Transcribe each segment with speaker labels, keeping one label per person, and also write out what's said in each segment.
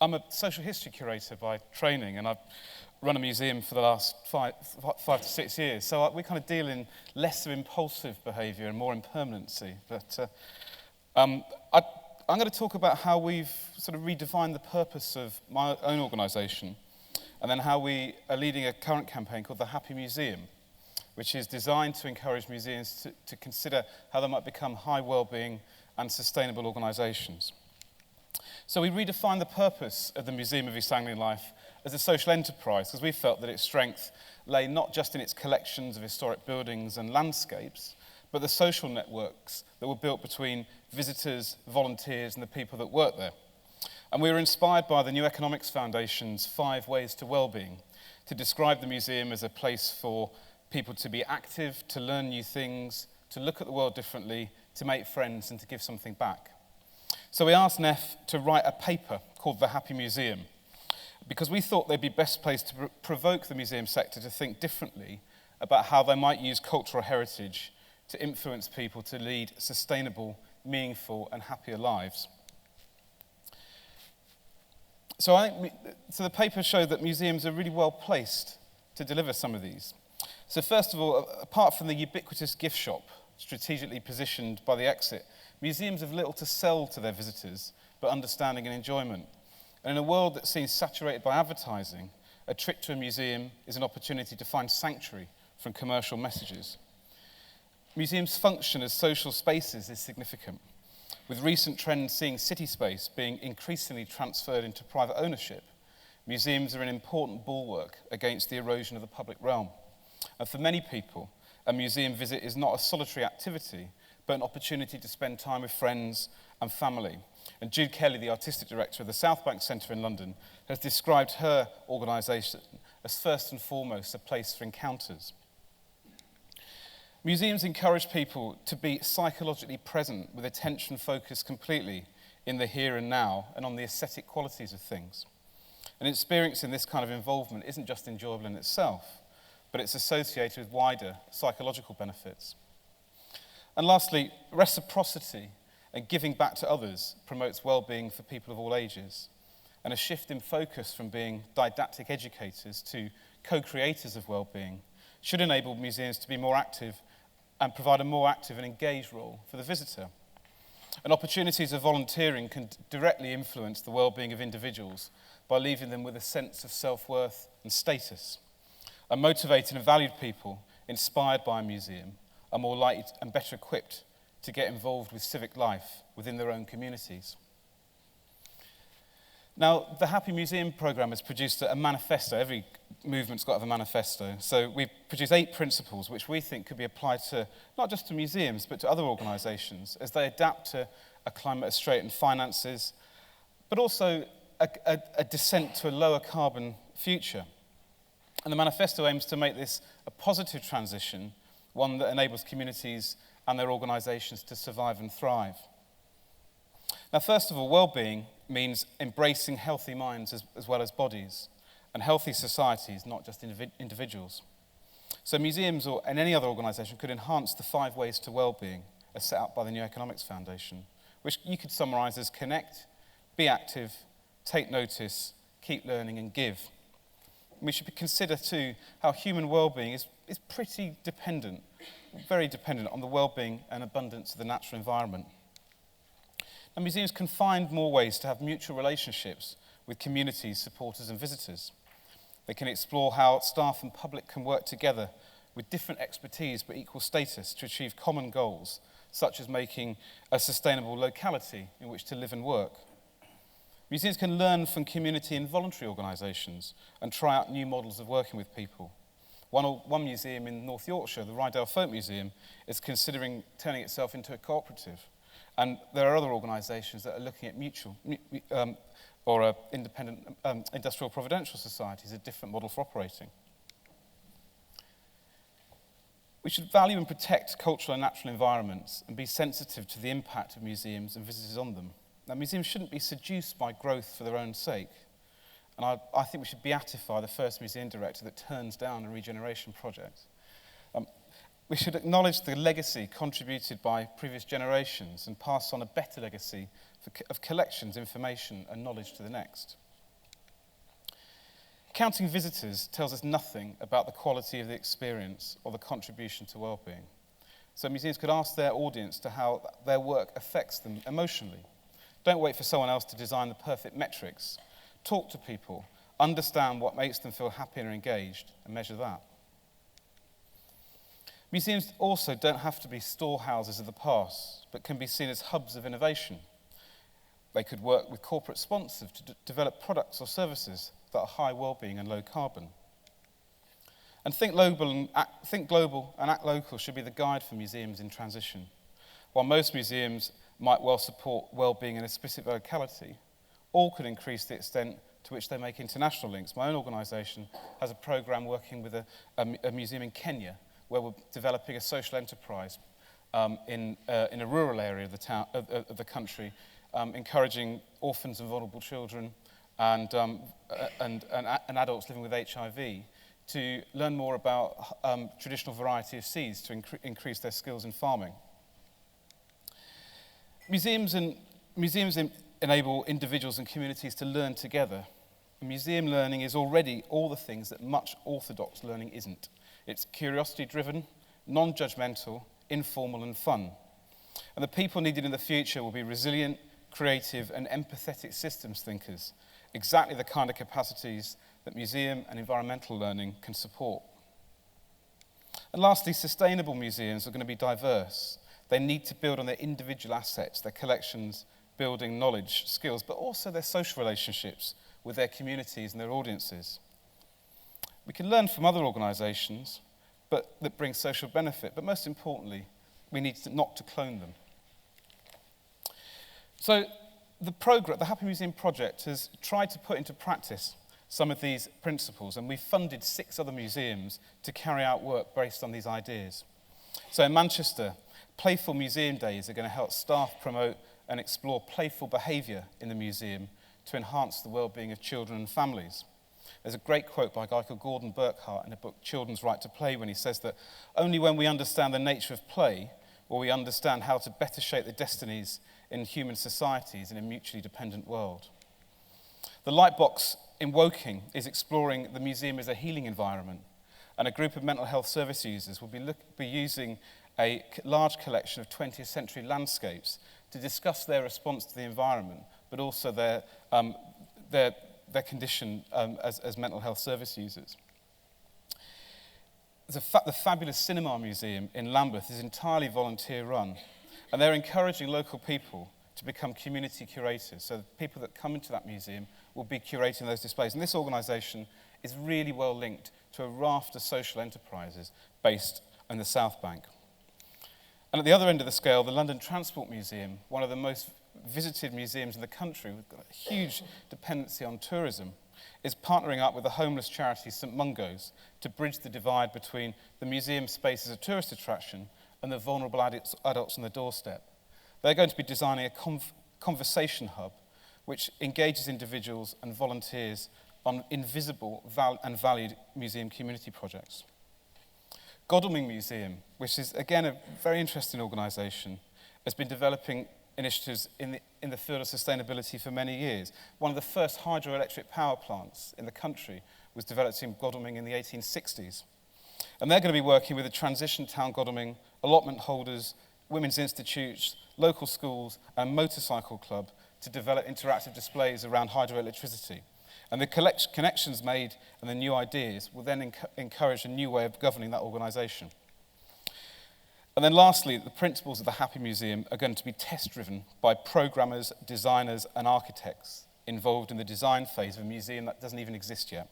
Speaker 1: I'm a social history curator by training, and I've run a museum for the last five to 6 years. So we kind of deal in less of impulsive behaviour and more in permanency. But I'm going to talk about how we've sort of redefined the purpose of my own organisation, and then how we are leading a current campaign called the Happy Museum, which is designed to encourage museums to consider how they might become high well-being and sustainable organisations. So we redefined the purpose of the Museum of East Anglian Life as a social enterprise, because we felt that its strength lay not just in its collections of historic buildings and landscapes, but the social networks that were built between visitors, volunteers, and the people that work there. And we were inspired by the New Economics Foundation's 5 Ways to Wellbeing to describe the museum as a place for people to be active, to learn new things, to look at the world differently, to make friends, and to give something back. So we asked NEF to write a paper called The Happy Museum, because we thought they'd be best placed to provoke the museum sector to think differently about how they might use cultural heritage to influence people to lead sustainable, meaningful, and happier lives. So the paper showed that museums are really well placed to deliver some of these. So first of all, apart from the ubiquitous gift shop strategically positioned by the exit, museums have little to sell to their visitors but understanding and enjoyment. And in a world that seems saturated by advertising, a trip to a museum is an opportunity to find sanctuary from commercial messages. Museums' function as social spaces is significant, with recent trends seeing city space being increasingly transferred into private ownership. Museums are an important bulwark against the erosion of the public realm. And for many people, a museum visit is not a solitary activity, but an opportunity to spend time with friends and family. And Jude Kelly, the artistic director of the South Bank Centre in London, has described her organisation as first and foremost a place for encounters. Museums encourage people to be psychologically present with attention focused completely in the here and now and on the aesthetic qualities of things. And experiencing this kind of involvement isn't just enjoyable in itself, but it's associated with wider psychological benefits. And lastly, reciprocity and giving back to others promotes well-being for people of all ages. And a shift in focus from being didactic educators to co-creators of well-being should enable museums to be more active and provide a more active and engaged role for the visitor. And opportunities of volunteering can directly influence the well-being of individuals by leaving them with a sense of self-worth and status. And motivated and valued people inspired by a museum are more likely and better equipped to get involved with civic life within their own communities. Now, the Happy Museum programme has produced a manifesto. Every movement's got to have a manifesto. So we've produced 8 principles which we think could be applied to not just to museums, but to other organisations as they adapt to a climate of straitened finances, but also a descent to a lower carbon future. And the manifesto aims to make this a positive transition, one that enables communities and their organisations to survive and thrive. Now, first of all, well-being means embracing healthy minds as well as bodies, and healthy societies, not just individuals. So museums or any other organisation could enhance the 5 ways to well-being as set out by the New Economics Foundation, which you could summarise as connect, be active, take notice, keep learning and give. We should consider too how human well-being is pretty dependent, very dependent on the well-being and abundance of the natural environment. And museums can find more ways to have mutual relationships with communities, supporters and visitors. They can explore how staff and public can work together with different expertise but equal status to achieve common goals, such as making a sustainable locality in which to live and work. Museums can learn from community and voluntary organisations and try out new models of working with people. One museum in North Yorkshire, the Rydale Folk Museum, is considering turning itself into a cooperative. And there are other organisations that are looking at mutual or independent industrial providential societies, a different model for operating. We should value and protect cultural and natural environments and be sensitive to the impact of museums and visitors on them. Now, museums shouldn't be seduced by growth for their own sake. And I think we should beatify the first museum director that turns down a regeneration project. We should acknowledge the legacy contributed by previous generations and pass on a better legacy of collections, information and knowledge to the next. Counting visitors tells us nothing about the quality of the experience or the contribution to well-being. So museums could ask their audience to how their work affects them emotionally. Don't wait for someone else to design the perfect metrics. Talk to people, understand what makes them feel happy and engaged, and measure that. Museums also don't have to be storehouses of the past, but can be seen as hubs of innovation. They could work with corporate sponsors to develop products or services that are high well-being and low carbon. And think global and act local should be the guide for museums in transition. While most museums might well support well-being in a specific locality, all could increase the extent to which they make international links. My own organisation has a programme working with a museum in Kenya, where we're developing a social enterprise in a rural area of the country, encouraging orphans and vulnerable children and adults living with HIV to learn more about traditional variety of seeds to increase their skills in farming. Museums enable individuals and communities to learn together. Museum learning is already all the things that much orthodox learning isn't. It's curiosity-driven, non-judgmental, informal and fun. And the people needed in the future will be resilient, creative and empathetic systems thinkers, exactly the kind of capacities that museum and environmental learning can support. And lastly, sustainable museums are going to be diverse. They need to build on their individual assets, their collections, building knowledge, skills, but also their social relationships with their communities and their audiences. We can learn from other organisations that bring social benefit, but most importantly, we need not to clone them. So the Happy Museum project has tried to put into practice some of these principles, and we've funded 6 other museums to carry out work based on these ideas. So in Manchester, Playful Museum Days are going to help staff promote and explore playful behaviour in the museum to enhance the well-being of children and families. There's a great quote by a guy called Gordon Burkhart in the book Children's Right to Play when he says that only when we understand the nature of play will we understand how to better shape the destinies in human societies in a mutually dependent world. The Lightbox in Woking is exploring the museum as a healing environment, and a group of mental health service users will be using a large collection of 20th century landscapes to discuss their response to the environment, but also their condition as mental health service users. The fabulous Cinema Museum in Lambeth is entirely volunteer run, and they're encouraging local people to become community curators. So the people that come into that museum will be curating those displays. And this organisation is really well linked to a raft of social enterprises based in the South Bank. And at the other end of the scale, the London Transport Museum, one of the most visited museums in the country, with a huge dependency on tourism, is partnering up with the homeless charity St Mungo's to bridge the divide between the museum space as a tourist attraction and the vulnerable adults on the doorstep. They're going to be designing a conversation hub which engages individuals and volunteers on invisible and valued museum community projects. Godalming Museum, which is again a very interesting organisation, has been developing initiatives in the field of sustainability for many years. One of the first hydroelectric power plants in the country was developed in Godalming in the 1860s. And they're going to be working with the Transition Town Godalming, allotment holders, women's institutes, local schools and motorcycle club to develop interactive displays around hydroelectricity. And the connections made and the new ideas will then encourage a new way of governing that organisation. And then lastly, the principles of the Happy Museum are going to be test-driven by programmers, designers and architects involved in the design phase of a museum that doesn't even exist yet.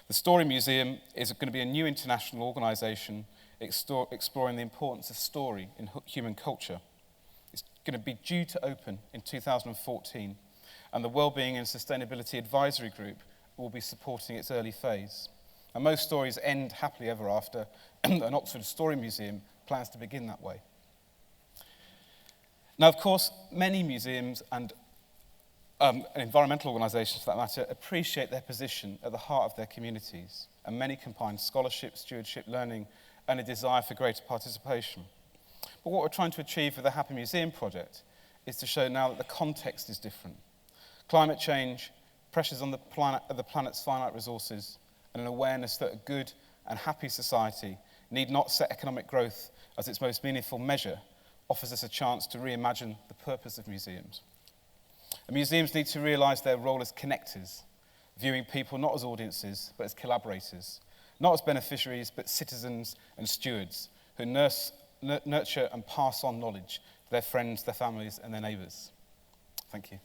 Speaker 1: The Story Museum is going to be a new international organisation exploring the importance of story in human culture. It's going to be due to open in 2014, and the Wellbeing and Sustainability Advisory Group will be supporting its early phase. And most stories end happily ever after, and Oxford Story Museum plans to begin that way. Now, of course, many museums and environmental organisations, for that matter, appreciate their position at the heart of their communities, and many combine scholarship, stewardship, learning, and a desire for greater participation. But what we're trying to achieve with the Happy Museum project is to show now that the context is different. Climate change, pressures on the planet's finite resources, and an awareness that a good and happy society need not set economic growth as its most meaningful measure, offers us a chance to reimagine the purpose of museums. And museums need to realise their role as connectors, viewing people not as audiences, but as collaborators, not as beneficiaries, but citizens and stewards who nurture and pass on knowledge to their friends, their families, and their neighbours. Thank you.